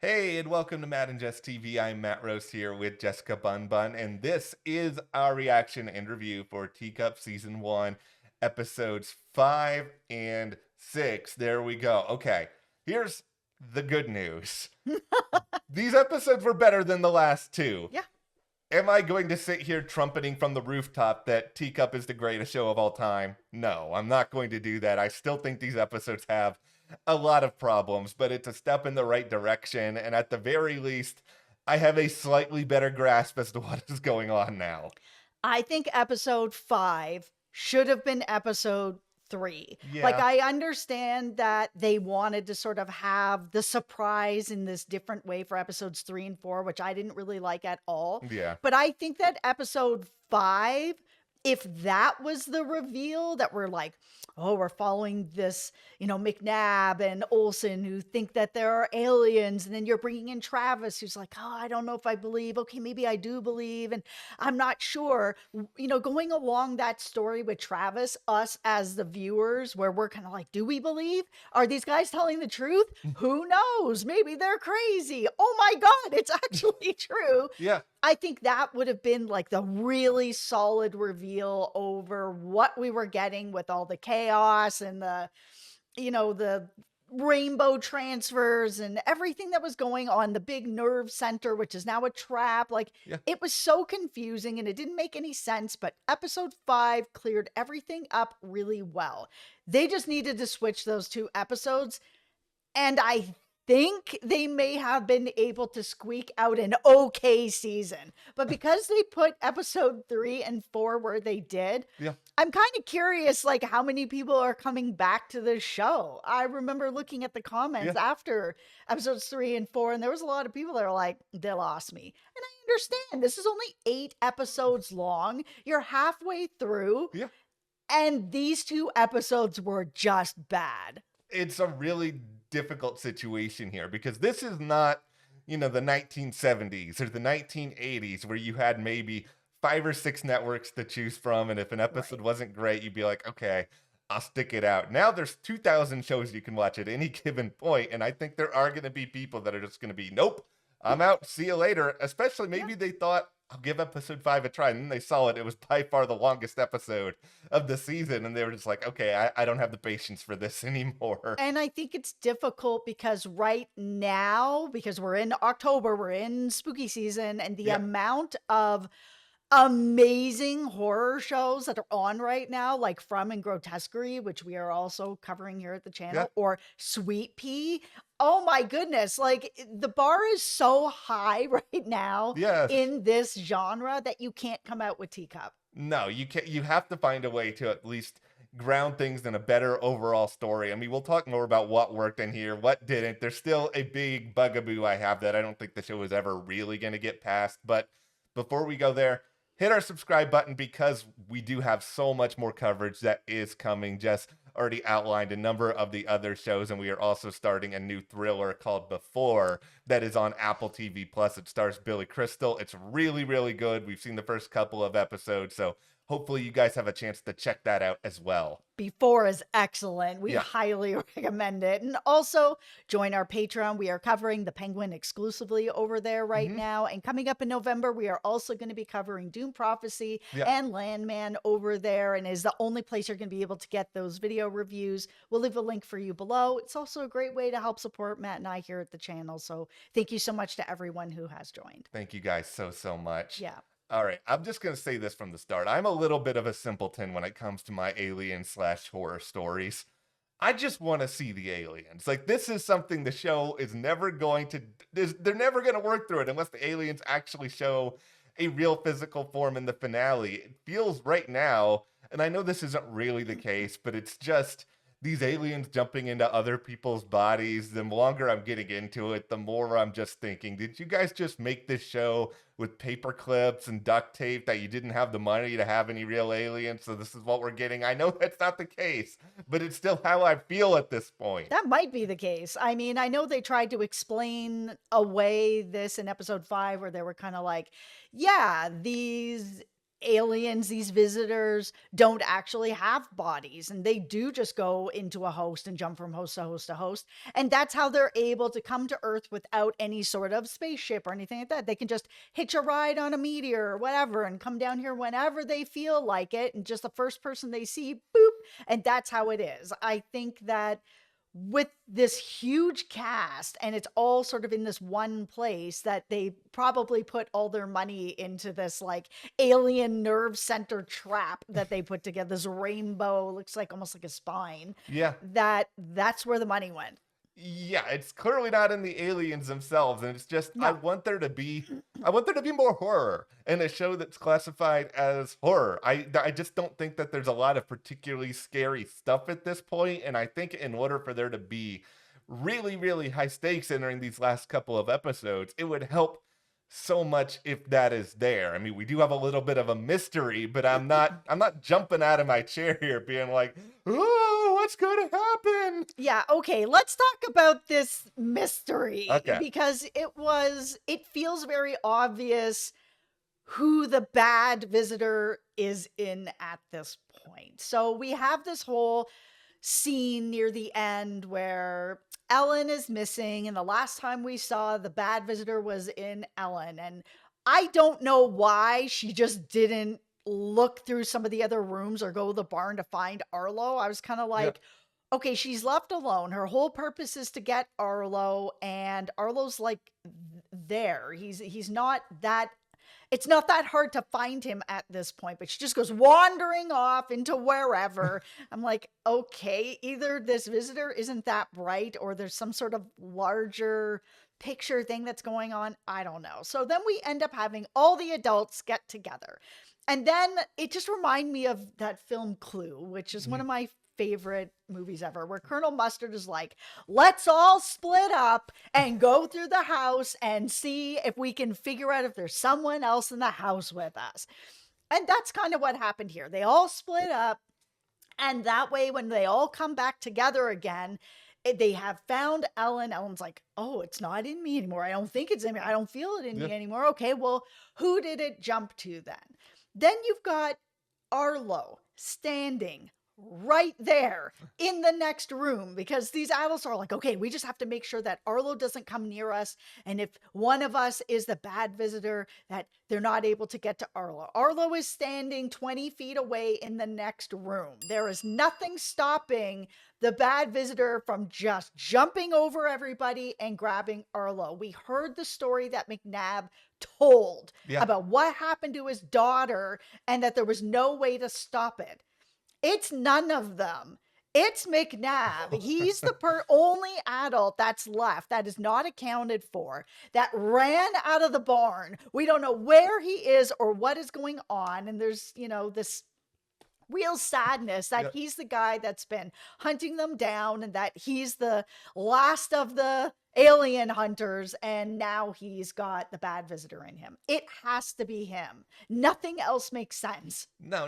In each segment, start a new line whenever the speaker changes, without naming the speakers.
Hey, and welcome to Matt and Jess TV. I'm Matt Rose here with Jessica Bun Bun, and this is our reaction and review for Teacup Season 1, Episodes 5 and 6. There we go. Okay, here's the good news. These episodes were better than the last two.
Yeah.
Am I going to sit here trumpeting from the rooftop that Teacup is the greatest show of all time? No, I'm not going to do that. I still think these episodes have a lot of problems, but it's a step in the right direction. And at the very least, I have a slightly better grasp as to what is going on now.
I think episode 5 should have been episode 3. Like,
Yeah,
I understand that they wanted to sort of have the surprise in this different way for episodes 3 and 4, which I didn't really like at all.
yeah,
But I think that episode 5, if that was the reveal that we're like, oh, we're following this, McNabb and Olsen who think that there are aliens. And then you're bringing in Travis, who's like, oh, I don't know if I believe. Okay, maybe I do believe. And I'm not sure. Going along that story with Travis, us as the viewers, where we're kind of like, do we believe? Are these guys telling the truth? Who knows? Maybe they're crazy. Oh my God, it's actually true.
yeah.
I think that would have been like the really solid reveal over what we were getting with all the chaos and the rainbow transfers and everything that was going on, the big nerve center, which is now a trap. Like,
Yeah.
it was so confusing and it didn't make any sense, but episode 5 cleared everything up really well. They just needed to switch those two episodes, and I think they may have been able to squeak out an okay season. But because they put episode 3 and 4 where they did,
Yeah.
I'm kind of curious, like, how many people are coming back to the show. I remember looking at the
Yeah.
comments after episodes 3 and 4, and there was a lot of people that are like, they lost me. And I understand this is only 8 episodes long. You're halfway through,
Yeah.
and these two episodes were just bad.
It's a really difficult situation here because this is not, the 1970s or the 1980s where you had maybe 5 or 6 networks to choose from. And if an episode
Right.
wasn't great, you'd be like, okay, I'll stick it out. Now there's 2,000 shows you can watch at any given point, and I think there are going to be people that are just going to be, nope, I'm out. See you later. Especially
Yeah.
maybe they thought, I'll give episode 5 a try. And then they saw it. It was by far the longest episode of the season. And they were just like, okay, I don't have the patience for this anymore.
And I think it's difficult because right now, because we're in October, we're in spooky season, and the
Yeah.
amount of amazing horror shows that are on right now, like From and Grotesquerie, which we are also covering here at the
Yeah.
channel, or Sweet Pea. Oh my goodness. Like, the bar is so high right now
Yes.
in this genre that you can't come out with Teacup.
No, you can't. You have to find a way to at least ground things in a better overall story. I mean, we'll talk more about what worked in here, what didn't. There's still a big bugaboo I have that I don't think the show is ever really going to get past. But before we go there, hit our subscribe button because we do have so much more coverage that is coming. Jess already outlined a number of the other shows, and we are also starting a new thriller called Before that is on Apple TV Plus. It stars Billy Crystal. It's really, really good. We've seen the first couple of episodes, so hopefully you guys have a chance to check that out as well.
Before is excellent. We
Yeah.
highly recommend it. And also join our Patreon. We are covering The Penguin exclusively over there right
Hmm.
now. And coming up in November, we are also going to be covering Doom Prophecy
Yeah.
and Landman over there, and is the only place you're going to be able to get those video reviews. We'll leave a link for you below. It's also a great way to help support Matt and I here at the channel. So thank you so much to everyone who has joined.
Thank you guys so much.
Yeah.
All right, I'm just going to say this from the start. I'm a little bit of a simpleton when it comes to my alien/horror stories. I just want to see the aliens. Like, this is something the show is never going to, they're never going to work through it unless the aliens actually show a real physical form in the finale. It feels right now, and I know this isn't really the case, but it's just these aliens jumping into other people's bodies. The longer I'm getting into it, the more I'm just thinking, did you guys just make this show with paper clips and duct tape that you didn't have the money to have any real aliens? So this is what we're getting. I know that's not the case, but it's still how I feel at this point.
That might be the case. I mean, I know they tried to explain away this in episode 5 where they were kind of like, yeah, these aliens, these visitors, don't actually have bodies, and they do just go into a host and jump from host to host to host. And that's how they're able to come to Earth without any sort of spaceship or anything like that. They can just hitch a ride on a meteor or whatever and come down here whenever they feel like it. And just the first person they see, boop. And that's how it is. I think that with this huge cast, and it's all sort of in this one place, that they probably put all their money into this like alien nerve center trap that they put together, this rainbow, looks like almost like a spine,
Yeah.
that's where the money went.
Yeah, it's clearly not in the aliens themselves, and it's just I
No.
want there to be more horror in a show that's classified as horror. I just don't think that there's a lot of particularly scary stuff at this point, and I think in order for there to be really, really high stakes entering these last couple of episodes, it would help so much if that is there. I mean, we do have a little bit of a mystery, but I'm not jumping out of my chair here being like, "Oh, what's going to happen?"
Yeah, okay, let's talk about this mystery,
Okay.
because it feels very obvious who the bad visitor is in at this point. So we have this whole scene near the end where Ellen is missing, and the last time we saw the bad visitor was in Ellen. And I don't know why she just didn't look through some of the other rooms or go to the barn to find Arlo. I was kind of
Yeah.
like, okay, she's left alone. Her whole purpose is to get Arlo, and Arlo's like there. He's not that, it's not that hard to find him at this point, but she just goes wandering off into wherever. I'm like, okay, either this visitor isn't that bright or there's some sort of larger picture thing that's going on. I don't know. So then we end up having all the adults get together. And then it just reminded me of that film Clue, which is one of my favorite movies ever, where Colonel Mustard is like, let's all split up and go through the house and see if we can figure out if there's someone else in the house with us. And that's kind of what happened here. They all split up, and that way when they all come back together again, they have found Ellen. Ellen's like, oh, it's not in me anymore. I don't think it's in me. I don't feel it in
Yeah.
me anymore. Okay, well, who did it jump to then? Then you've got Arlo standing right there in the next room, because these adults are like, okay, we just have to make sure that Arlo doesn't come near us. And if one of us is the bad visitor, that they're not able to get to Arlo. Arlo is standing 20 feet away in the next room. There is nothing stopping the bad visitor from just jumping over everybody and grabbing Arlo. We heard the story that McNabb told
Yeah.
about what happened to his daughter and that there was no way to stop it. It's none of them. It's McNabb. He's the only adult that's left that is not accounted for, that ran out of the barn. We don't know where he is or what is going on. And there's, this real sadness that
Yep.
he's the guy that's been hunting them down, and that he's the last of the alien hunters, and now he's got the bad visitor in him. It has to be him. Nothing else makes sense.
No,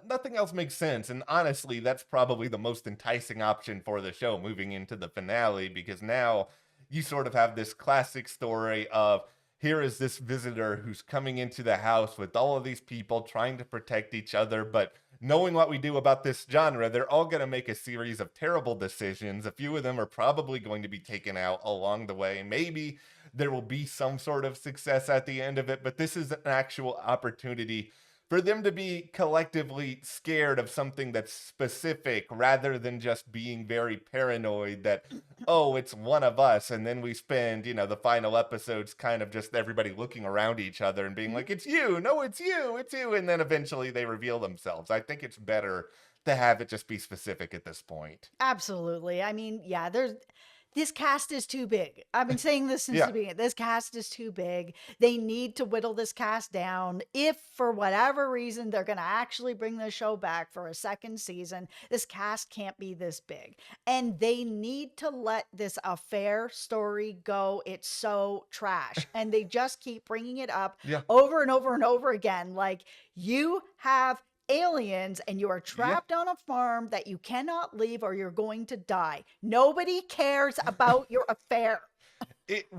nothing else makes sense. And honestly, that's probably the most enticing option for the show moving into the finale, because now you sort of have this classic story of here is this visitor who's coming into the house with all of these people trying to protect each other. But knowing what we do about this genre, they're all going to make a series of terrible decisions. A few of them are probably going to be taken out along the way. Maybe there will be some sort of success at the end of it, but this is an actual opportunity for them to be collectively scared of something that's specific, rather than just being very paranoid that, oh, it's one of us. And then we spend, the final episodes kind of just everybody looking around each other and being like, it's you. No, it's you. It's you. And then eventually they reveal themselves. I think it's better to have it just be specific at this point.
Absolutely. I mean, yeah, this cast is too big. I've been saying this since
Yeah.
the beginning. This cast is too big. They need to whittle this cast down. If for whatever reason they're going to actually bring the show back for a second season, this cast can't be this big. And they need to let this affair story go. It's so trash. And they just keep bringing it up
Yeah.
over and over and over again. Like, you have aliens and you are trapped on a farm that you cannot leave or you're going to die. Nobody cares about your affair.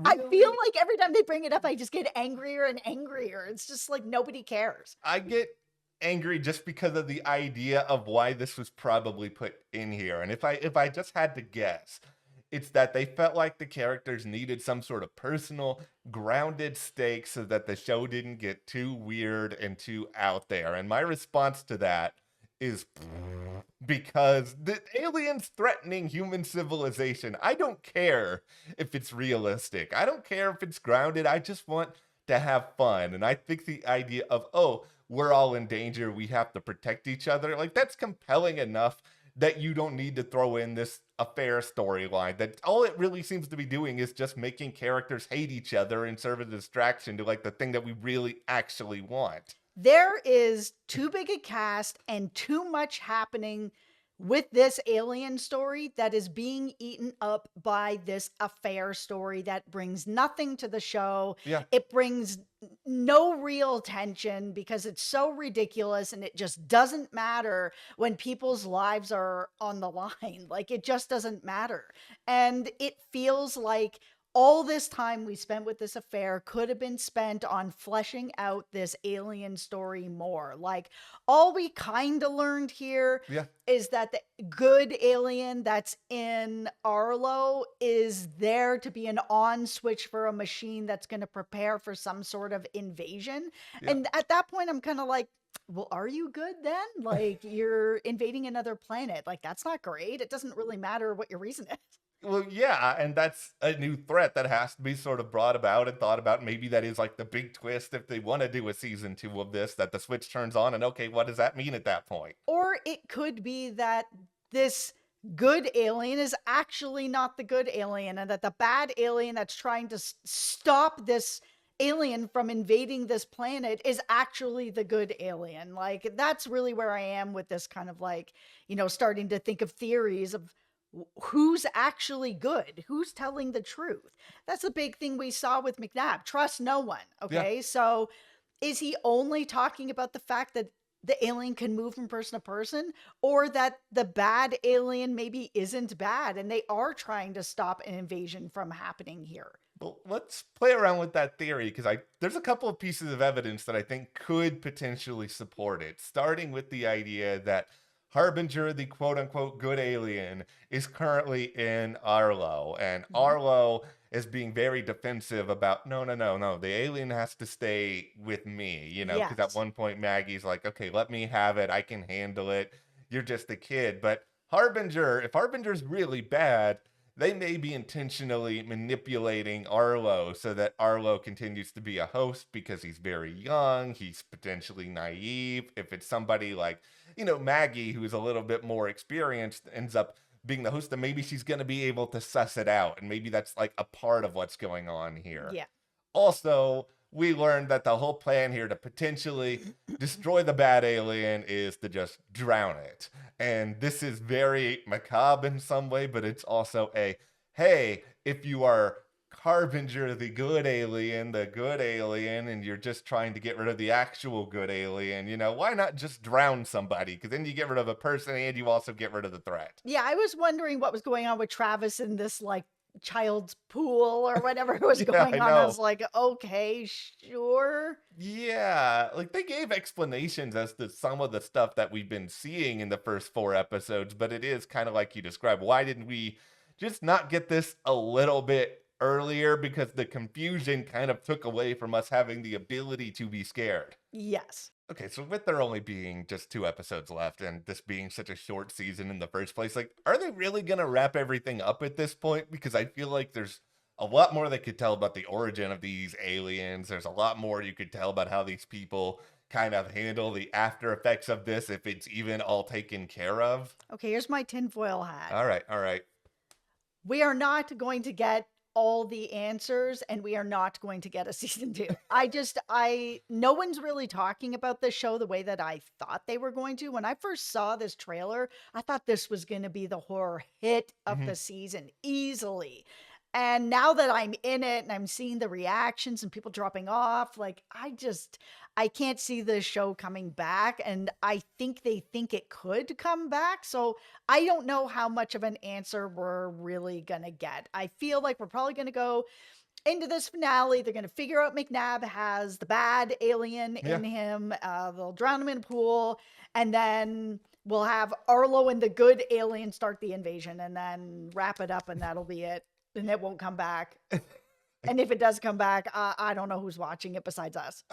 I feel like every time they bring it up, I just get angrier and angrier. It's just like nobody cares.
I get angry just because of the idea of why this was probably put in here. And if I just had to guess, it's that they felt like the characters needed some sort of personal, grounded stake so that the show didn't get too weird and too out there. And my response to that is because the aliens threatening human civilization, I don't care if it's realistic. I don't care if it's grounded. I just want to have fun. And I think the idea of, oh, we're all in danger, we have to protect each other, like that's compelling enough that you don't need to throw in this affair storyline. That all it really seems to be doing is just making characters hate each other and serve as a distraction to like the thing that we really actually want.
There is too big a cast and too much happening with this alien story that is being eaten up by this affair story that brings nothing to the show.
Yeah.
It brings no real tension because it's so ridiculous and it just doesn't matter when people's lives are on the line. Like it just doesn't matter. And it feels like all this time we spent with this affair could have been spent on fleshing out this alien story more. Like all we kind of learned here
Yeah.
is that the good alien that's in Arlo is there to be an on switch for a machine that's going to prepare for some sort of invasion.
Yeah.
And at that point, I'm kind of like, well, are you good then? Like you're invading another planet. Like that's not great. It doesn't really matter what your reason is.
Well, yeah, and that's a new threat that has to be sort of brought about and thought about. Maybe that is like the big twist if they want to do a season 2 of this, that the switch turns on and okay, what does that mean at that point?
Or it could be that this good alien is actually not the good alien and that the bad alien that's trying to stop this alien from invading this planet is actually the good alien. Like that's really where I am with this kind of like, starting to think of theories of who's actually good, who's telling the truth. That's a big thing we saw with McNabb. Trust no one.
Yeah.
Okay. So is he only talking about the fact that the alien can move from person to person, or that the bad alien maybe isn't bad and they are trying to stop an invasion from happening here?
Well, let's play around with that theory because there's a couple of pieces of evidence that I think could potentially support it, starting with the idea that Harbinger, the quote unquote good alien, is currently in Arlo, and Arlo is being very defensive about no, the alien has to stay with me, because
Yes.
at one point Maggie's like, okay, let me have it, I can handle it, you're just a kid. But if Harbinger's really bad, they may be intentionally manipulating Arlo so that Arlo continues to be a host because he's very young, he's potentially naive. If it's somebody like, Maggie, who's a little bit more experienced, ends up being the host, then maybe she's going to be able to suss it out. And maybe that's like a part of what's going on here.
Yeah.
Also, we learned that the whole plan here to potentially destroy the bad alien is to just drown it. And this is very macabre in some way, but it's also hey, if you are Harbinger, the good alien, and you're just trying to get rid of the actual good alien, why not just drown somebody? Because then you get rid of a person and you also get rid of the threat.
Yeah. I was wondering what was going on with Travis in this like child's pool or whatever was
Yeah,
going
I
on. I
know.
was like, okay, sure.
Yeah, like they gave explanations as to some of the stuff that we've been seeing in the first 4 episodes, but it is kind of like you described. Why didn't we just not get this a little bit earlier? Because the confusion kind of took away from us having the ability to be scared.
Yes.
Okay, so with there only being just 2 episodes left and this being such a short season in the first place, like, are they really going to wrap everything up at this point? Because I feel like there's a lot more they could tell about the origin of these aliens. There's a lot more you could tell about how these people kind of handle the after effects of this, if it's even all taken care of.
Okay, here's my tinfoil hat.
All right.
We are not going to get all the answers and we are not going to get a season 2. No one's really talking about this show the way that I thought they were going to. When I first saw this trailer, I thought this was going to be the horror hit of the season easily. And now that I'm in it and I'm seeing the reactions and people dropping off, like I can't see this show coming back. And I think they think it could come back. So I don't know how much of an answer we're really going to get. I feel like we're probably going to go into this finale. They're going to figure out McNabb has the bad alien
Yeah.
in him. They'll drown him in a pool, and then we'll have Arlo and the good alien start the invasion, and then wrap it up, and that'll be it. And it won't come back. And if it does come back, I don't know who's watching it besides us.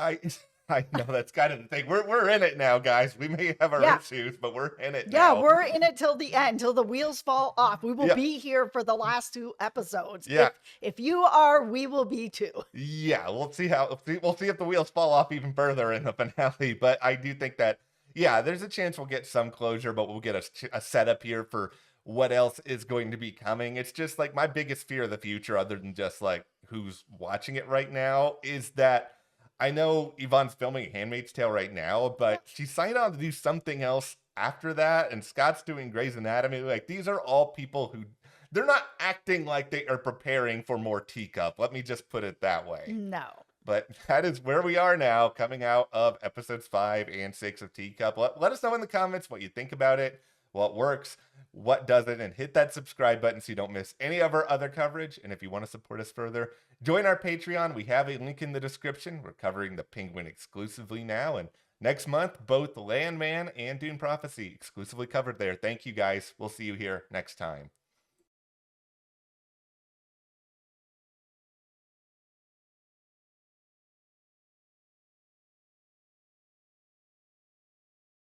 I know that's kind of the thing. We're in it now, guys. We may have our issues, but we're in it
Yeah,
now.
we're in it till the end, till the wheels fall off. We will
Yeah.
be here for the last 2 episodes.
Yeah.
If you are, we will be too.
Yeah, we'll see if the wheels fall off even further in the finale. But I do think that, yeah, there's a chance we'll get some closure, but we'll get a setup here for what else is going to be coming. It's just like my biggest fear of the future, other than just like who's watching it right now, is that I know Yvonne's filming Handmaid's Tale right now, but she signed on to do something else after that, and Scott's doing Grey's Anatomy. Like, these are all people who, they're not acting like they are preparing for more Teacup. Let me just put it that way.
No.
But that is where we are now, coming out of episodes 5 and 6 of Teacup. Let us know in the comments what you think about it, what works, what doesn't, and hit that subscribe button so you don't miss any of our other coverage. And if you want to support us further, join our Patreon. We have a link in the description. We're covering the Penguin exclusively now. And next month, both Landman and Dune Prophecy exclusively covered there. Thank you, guys. We'll see you here next time.